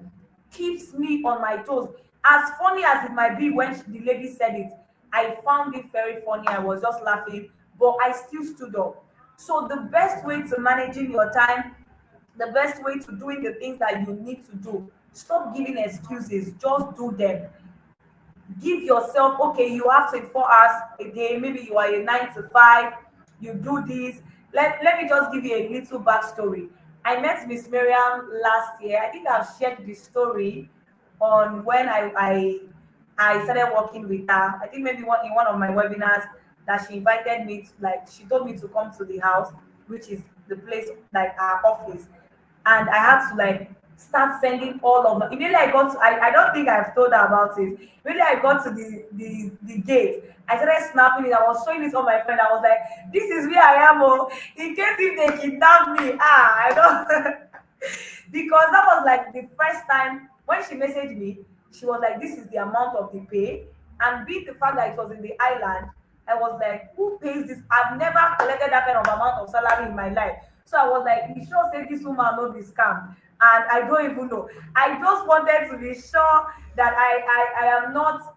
Speaker 2: keeps me on my toes. As funny as it might be when the lady said it, I found it very funny. I was just laughing, but I still stood up. So the best way to managing your time, the best way to doing the things that you need to do, stop giving excuses, just do them. Give yourself, okay, you have 24 hours a day, maybe you are a 9 to 5, you do this. Let me just give you a little backstory. I met Miss Mariam last year. I think I've shared the story on when I started working with her. I think maybe in one of my webinars that she invited me to, like she told me to come to the house, which is the place like our office, and I had to like start sending all of them. Immediately I got to, I don't think I've told her about it. Really, I got to the gate. I started snapping it. I was showing it on my friend. I was like, "This is where I am, oh, in case if they kidnap me." I don't because that was like the first time when she messaged me. She was like, "This is the amount of the pay," and being the fact that it was in the island, I was like, "Who pays this?" I've never collected that kind of amount of salary in my life. So I was like, "You sure say this woman no be scam?" And I don't even know. I just wanted to be sure that I am not.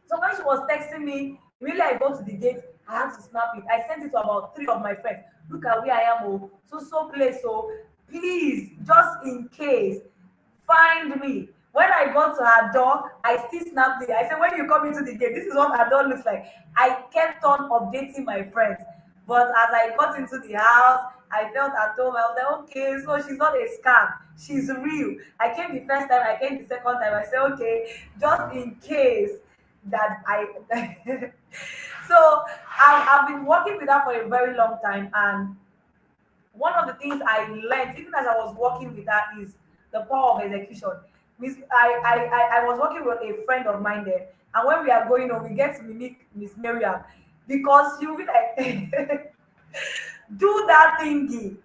Speaker 2: So when she was texting me, really I go to the gate, I had to snap it. I sent it to about 3 of my friends. Look at where I am, oh, so place. So please, just in case, find me. When I got to her door, I still snapped it. I said, when you come into the gate, this is what her door looks like. I kept on updating my friends. But as I got into the house, I felt at home. I was like, okay, so she's not a scam. She's real. I came the first time, I came the second time. I said, okay, just in case that I. So I've been working with her for a very long time. And one of the things I learned, even as I was working with her, is the power of execution. I was working with a friend of mine there. And when we are going home, we get to meet Miss Mariam, because she'll be like, do that thingy.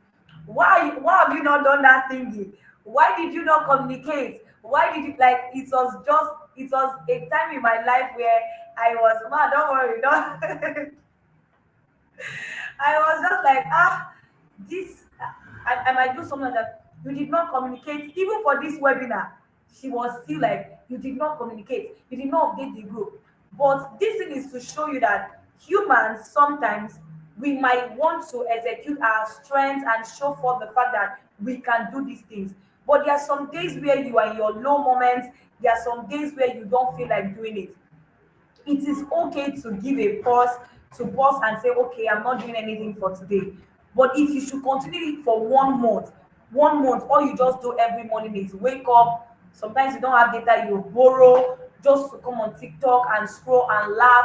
Speaker 2: Why have you not done that thingy? Why did you not communicate? Why did you, like, it was a time in my life where I was, man, don't worry, don't. I was just like, this, I might do something like that. You did not communicate, even for this webinar. She was still like, you did not communicate, you did not update the group. But this thing is to show you that humans sometimes, we might want to execute our strengths and show forth the fact that we can do these things. But there are some days where you are in your low moments, there are some days where you don't feel like doing it. It is okay to give a pause, to pause and say, okay, I'm not doing anything for today. But if you should continue it for 1 month, 1 month, all you just do every morning is wake up. Sometimes you don't have data, you borrow just to come on TikTok and scroll and laugh,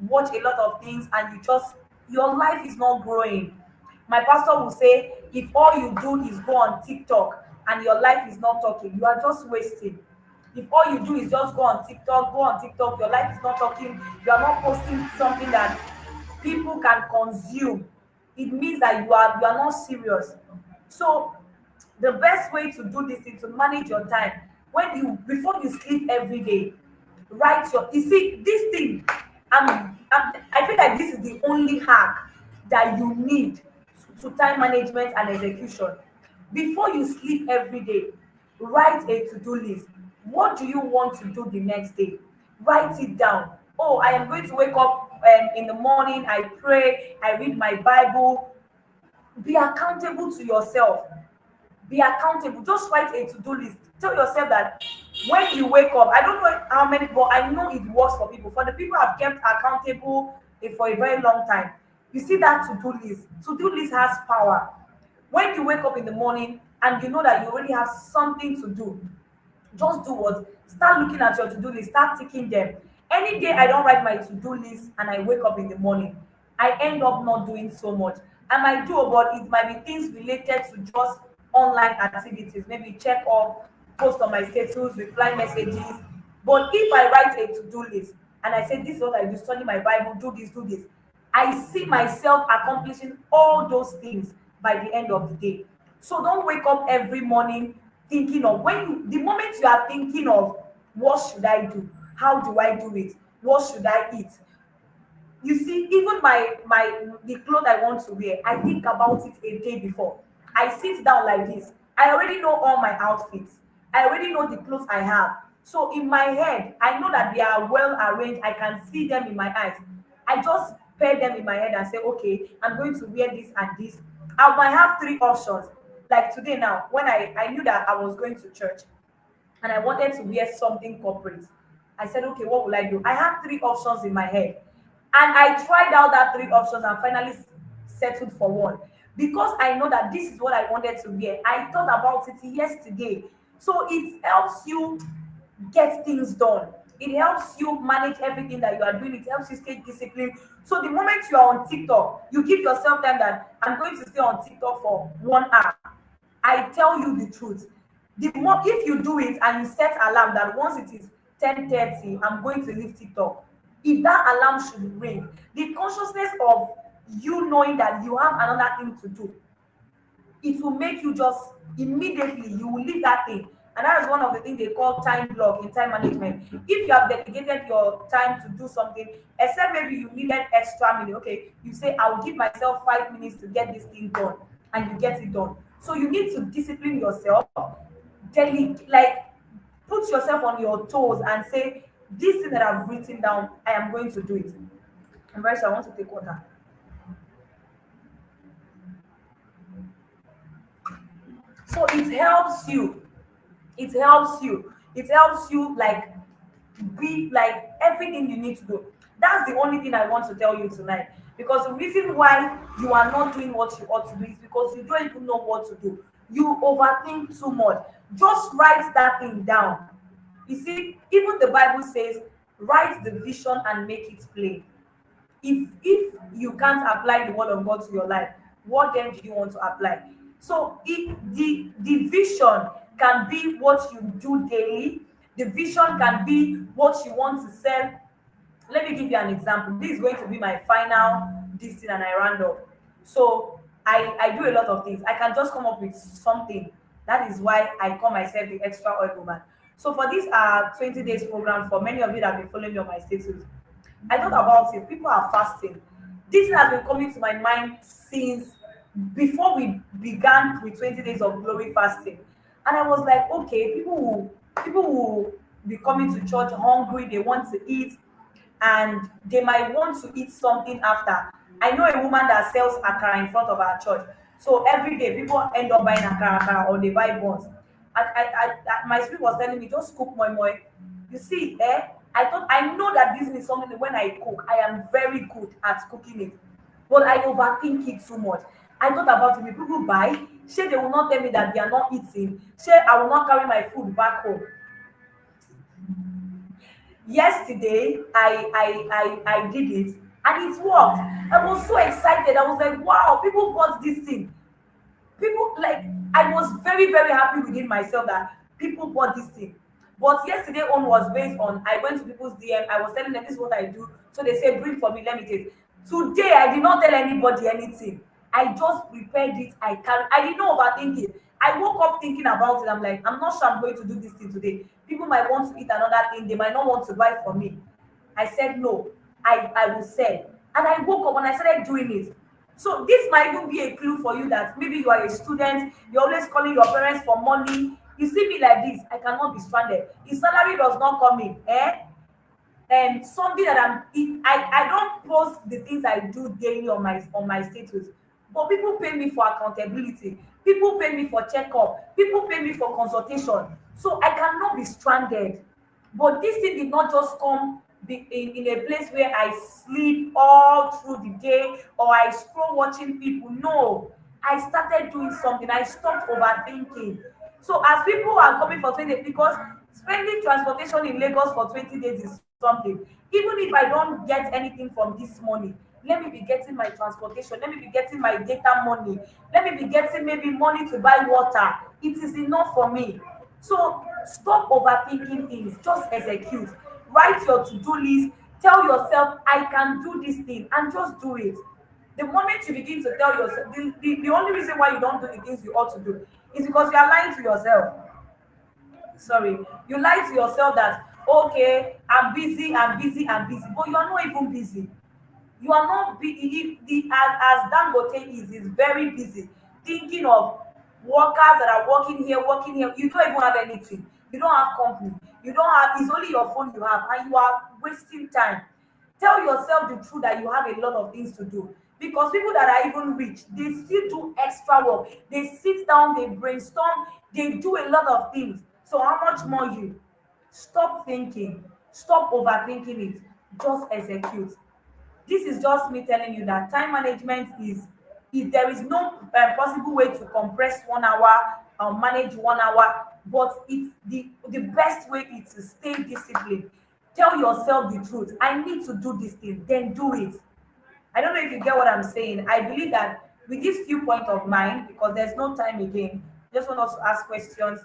Speaker 2: watch a lot of things, and you just, your life is not growing. My pastor will say, if all you do is go on TikTok and your life is not talking, you are just wasting. If all you do is just go on TikTok, your life is not talking, you are not posting something that people can consume, it means that you are not serious. So the best way to do this is to manage your time. When you, before you sleep every day, write your, you see this thing, I feel like this is the only hack that you need to time management and execution. Before you sleep every day, write a to-do list. What do you want to do the next day? Write it down. Oh, I am going to wake up in the morning, I pray, I read my Bible. Be accountable to yourself. Be accountable. Just write a to-do list. Tell yourself that when you wake up, I don't know how many, but I know it works for people. For the people I've kept accountable for a very long time, you see that to-do list. To-do list has power. When you wake up in the morning and you know that you already have something to do, just do what? Start looking at your to-do list, start ticking them. Any day I don't write my to-do list and I wake up in the morning, I end up not doing so much. I might do, but it might be things related to just online activities, maybe check up, post on my status, reply messages. But if I write a to-do list and I say, this is what I do, study my Bible, do this, I see myself accomplishing all those things by the end of the day. So don't wake up every morning thinking of, when you, the moment you are thinking of, what should I do, how do I do it, what should I eat, you see, even my the clothes I want to wear, I think about it a day before. I sit down like this, I already know all my outfits, I already know the clothes I have. So in my head, I know that they are well arranged, I can see them in my eyes. I just pair them in my head and say, okay, I'm going to wear this and this. I might have three options. Like today now, when I knew that I was going to church and I wanted to wear something corporate, I said, okay, what will I do? I had three options in my head. And I tried out that three options and finally settled for one. Because I know that this is what I wanted to wear. I thought about it yesterday. So it helps you get things done. It helps you manage everything that you are doing. It helps you stay disciplined. So the moment you are on TikTok, you give yourself time that I'm going to stay on TikTok for 1 hour. I tell you the truth. The more, if you do it and you set alarm that once it is 10:30, I'm going to leave TikTok. If that alarm should ring, the consciousness of you knowing that you have another thing to do, it will make you just immediately you will leave that thing. And that is one of the things they call time block in time management. If you have dedicated your time to do something, except maybe you needed extra minute, okay, you say, I'll give myself 5 minutes to get this thing done, and you get it done. So you need to discipline yourself, like put yourself on your toes and say, this thing that I've written down, I am going to do it. And very soon, I want to take water. So it helps you like be like everything you need to do. That's the only thing I want to tell you tonight, because the reason why you are not doing what you ought to do is because you don't even know what to do. You overthink too much. Just write that thing down. You see, even the Bible says, write the vision and make it plain. If you can't apply the word of God to your life, what then do you want to apply? So if the vision can be what you do daily, the vision can be what you want to sell let me give you an example. This is going to be my final this thing and I round up. So I do a lot of things. I can just come up with something. That is why I call myself the extra oil woman. So for this 20 days program, for many of you that have been following me on my status, I thought about it. People are fasting. This thing has been coming to my mind since before we began with 20 days of glory fasting. And I was like, okay, people will be coming to church hungry, they want to eat, and they might want to eat something after. I know a woman that sells akara in front of our church. So every day people end up buying akara or they buy buns. My spirit was telling me, just cook moi moi. You see, I thought I know that this is something that when I cook, I am very good at cooking it. But I overthink it too much. I thought about it. If people buy, say they will not tell me that they are not eating. Say I will not carry my food back home. Yesterday I did it and it worked. I was so excited. I was like, wow, people bought this thing. People, like, I was very very happy within myself that people bought this thing. But yesterday on was based on, I went to people's DM, I was telling them this is what I do, so they say bring for me, let me take. Today I did not tell anybody anything. I just prepared it. I did not overthink it. I woke up thinking about it. I'm like, I'm not sure I'm going to do this thing today. People might want to eat another thing, they might not want to buy from me. I said no, I will sell. And I woke up and I started doing it. So this might even be a clue for you that maybe you are a student, you're always calling your parents for money. You see me like this, I cannot be stranded. If salary does not come in, something that I don't post the things I do daily on my status, but people pay me for accountability, people pay me for checkup, people pay me for consultation, so I cannot be stranded. But this thing did not just come in a place where I sleep all through the day or I scroll watching people. No, I started doing something. I stopped overthinking. So as people are coming for 20 days, because spending transportation in Lagos for 20 days is something. Even if I don't get anything from this money, let me be getting my transportation, let me be getting my data money, let me be getting maybe money to buy water. It is enough for me. So stop overthinking things, just execute. Write your to-do list, tell yourself I can do this thing and just do it. The moment you begin to tell yourself, the only reason why you don't do the things you ought to do is because you are lying to yourself. Sorry, you lie to yourself that okay, I'm busy, I'm busy, I'm busy, but you are not even busy. You are not if the as Dangote is very busy thinking of workers that are working here. You don't even have anything. You don't have company. You don't have. It's only your phone you have, and you are wasting time. Tell yourself the truth that you have a lot of things to do. Because people that are even rich, they still do extra work. They sit down, they brainstorm, they do a lot of things. So how much more you? Stop thinking. Stop overthinking it. Just execute. This is just me telling you that time management is, if there is no possible way to compress 1 hour or manage 1 hour, but it's the best way is to stay disciplined. Tell yourself the truth. I need to do this thing, then do it. I don't know if you get what I'm saying. I believe that with this few point of mine, because there's no time again, just want us to ask questions.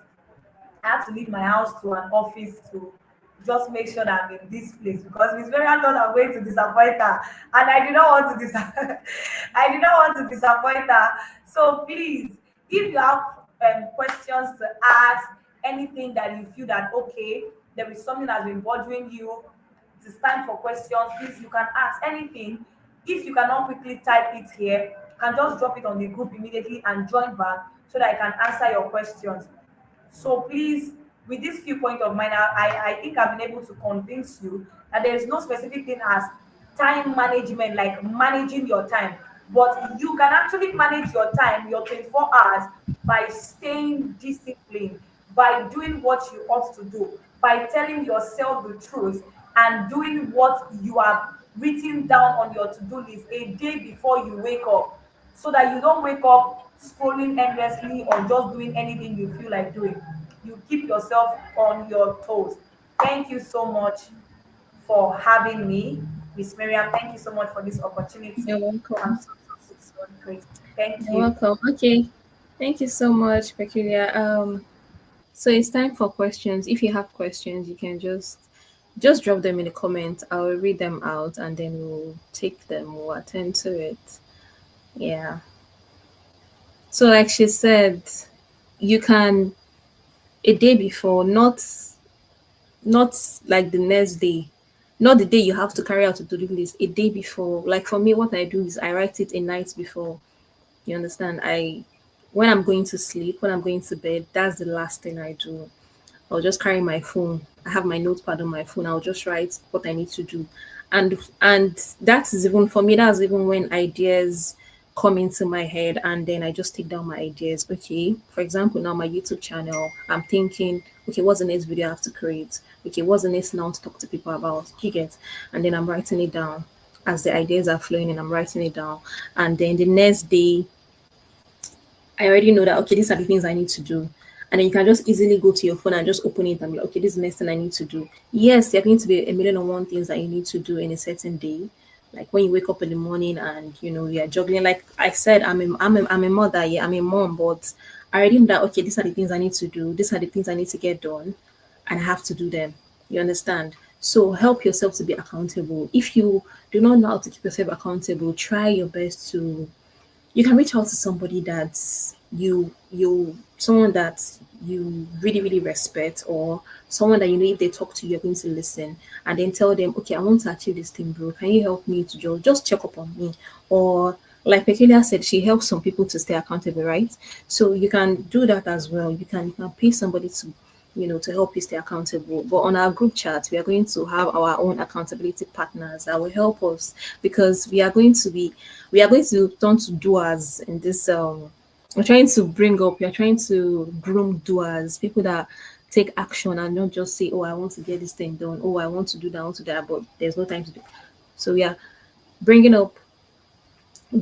Speaker 2: I had to leave my house to an office to just make sure that I'm in this place, because Miss Mariam thought I'm going to disappoint her, and I did not want to I did not want to disappoint her. So please, if you have questions to ask, anything that you feel that okay, there is something that's been bothering you, it is time for questions. Please, you can ask anything. If you cannot quickly type it here, you can just drop it on the group immediately and join back so that I can answer your questions. So please, with this few point of mine, I think I've been able to convince you that there is no specific thing as time management, like managing your time. But you can actually manage your time, your 24 hours, by staying disciplined, by doing what you ought to do, by telling yourself the truth and doing what you have written down on your to-do list a day before you wake up, so that you don't wake up scrolling endlessly or just doing anything you feel like doing. You keep yourself on your toes. Thank you so much for having me, Miss Miriam. Thank you so much for this
Speaker 1: You're
Speaker 2: opportunity. I'm
Speaker 1: welcome.
Speaker 2: so great. Thank
Speaker 1: You're
Speaker 2: you.
Speaker 1: welcome. Okay. Thank you so much, Peculiar. So it's time for questions. If you have questions, you can just Just drop them in the comments. I'll read them out and then we'll take them, we'll attend to it. Yeah. So, like she said, you can a day before, not like the next day, not the day you have to carry out a to-do list. A day before, like for me, what I do is I write it a night before. You understand? When I'm going to sleep, when I'm going to bed, that's the last thing I do. I'll just carry my phone. I have my notepad on my phone. I'll just write what I need to do. And that is even for me, that's even when ideas come into my head and then I just take down my ideas. Okay, for example, now my YouTube channel, I'm thinking, okay, what's the next video I have to create? Okay, what's the next now to talk to people about? You get, and then I'm writing it down as the ideas are flowing and I'm writing it down. And then the next day I already know that okay, these are the things I need to do. And then you can just easily go to your phone and just open it and be like, okay, this is the next thing I need to do. Yes, there are going to be a million and one things that you need to do in a certain day. Like when you wake up in the morning and you're juggling. Like I said, I'm a mother, yeah, I'm a mom, but I already know that okay, these are the things I need to do, these are the things I need to get done, and I have to do them. You understand? So help yourself to be accountable. If you do not know how to keep yourself accountable, try your best to you can reach out to somebody that's someone that you really really respect, or someone that you know if they talk to you you're going to listen, and then tell them, okay, I want to achieve this thing, bro, can you help me to just check up on me? Or like Peculiar said, she helps some people to stay accountable, right? So you can do that as well. You can pay somebody to to help you stay accountable. But on our group chat, we are going to have our own accountability partners that will help us, because we are going to turn to doers in this we're trying to groom doers, people that take action and not just say, oh, I want to get this thing done, oh, I want to do that, I want to do that, but there's no time to do. So we are bringing up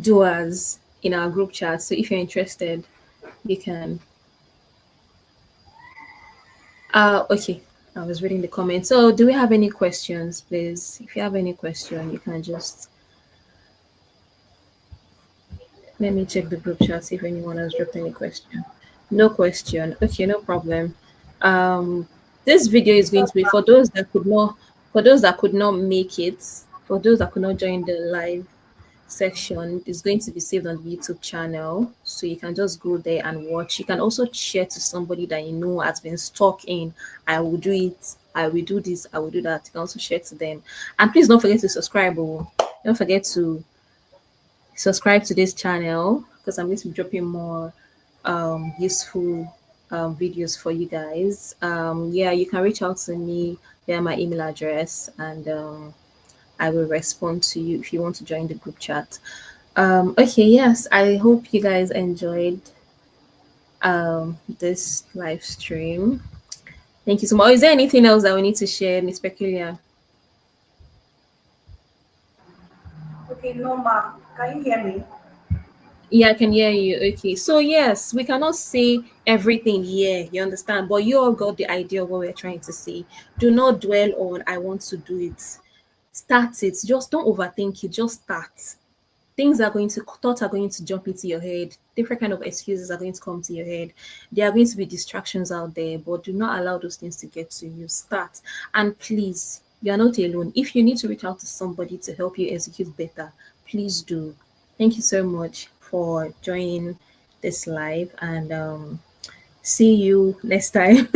Speaker 1: doers in our group chat. So if you're interested, you can okay. I was reading the comments. So do we have any questions, please? If you have any question, you can just let me check the group chat, see if anyone has dropped any question. No question. Okay, no problem. Um, this video is going
Speaker 2: So
Speaker 1: to be for those that could not make it, for those that could not join the live section is going to be saved on the YouTube channel. So you can just go there and watch. You can also share to somebody that you know has been stuck in, I will do it, I will do this, I will do that. You can also share to them. And please don't forget to subscribe. Oh. Don't forget to subscribe to this channel because I'm going to be dropping more useful videos for you guys. Yeah, you can reach out to me via my email address, and I will respond to you if you want to join the group chat. Okay, yes, I hope you guys enjoyed this live stream. Thank you so much. Is there anything else that we need to share, Miss Peculiar?
Speaker 2: okay, no ma'am. Can you hear me?
Speaker 1: Yeah, I can hear you. Okay. So yes, we cannot say everything here, you understand? But you all got the idea of what we're trying to say. Do not dwell on I want to do it. Start it. Just don't overthink it. Just start. Thoughts are going to jump into your head. Different kind of excuses are going to come to your head. There are going to be distractions out there, but do not allow those things to get to you. Start. And please, you are not alone. If you need to reach out to somebody to help you execute better, please do. Thank you so much for joining this live, and see you next time.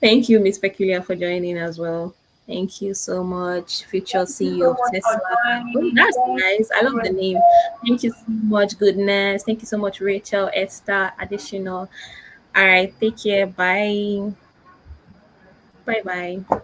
Speaker 1: Thank you, Miss Peculiar, for joining as well. Thank you so much, future
Speaker 2: Thank you
Speaker 1: CEO
Speaker 2: so
Speaker 1: of
Speaker 2: much for
Speaker 1: Tesla. Oh,
Speaker 2: joining.
Speaker 1: that's
Speaker 2: Thank you,
Speaker 1: nice. I love the name. Thank you so much, Goodness. Thank you so much, Rachel, Esther, Additional. All right, take care. Bye. Bye bye.